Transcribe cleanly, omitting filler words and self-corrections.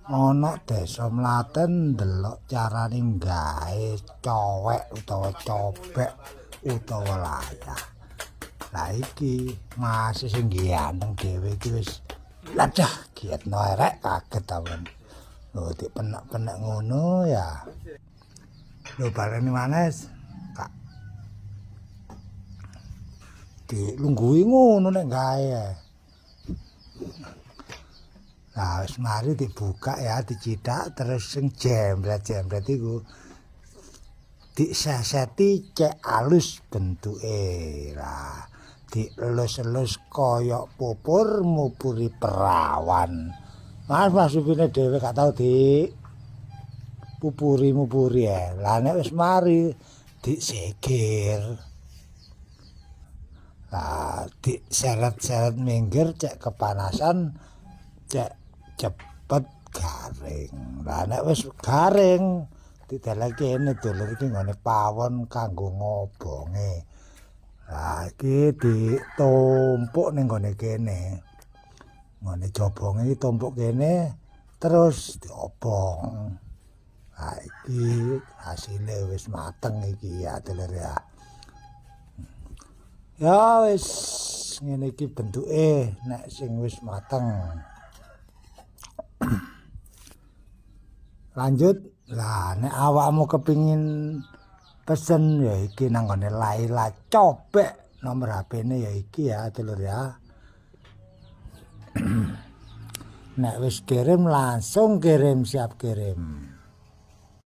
ana desa Mlaten ndelok carane gawe cowek utawa cobek utawa layah. Lah iki masih sing ganteng dhewe iki wis ladah giatno erek kaget awan. Lho dik penek-penek ngono ya. Lho bareng manes Kak. Dilungguhi ngono nek gawe. Nah, wis mari dibuka ya, dicidak terus sing jembret-jembret iku diseseti cek alus bentuke. Lah, dielus-elus kaya pupur mupuri perawan. Mas supine dhewe gak tau di pupuri-mupuri ya. Lah nek wis mari disikir. Lah, diseret-seret minggir cek kepanasan, cek cepet garing. Lah nek wis garing dideleke kene dulur iki nggone pawon kanggo ngobonge. Lah iki ditumpuk ning nggone kene. Nggone jobonge iki tumpuk kene terus diobong. Lah iki hasile wis mateng iki ya dulur ya. Ya wis ngene iki bentuke nek sing wis mateng. Lanjut, lah nek awakmu kepingin pesen ya iki nang ngene Laila Cobek, nomor HP-ne ya iki ya dulur ya. Nek wis kirim langsung kirim siap kirim.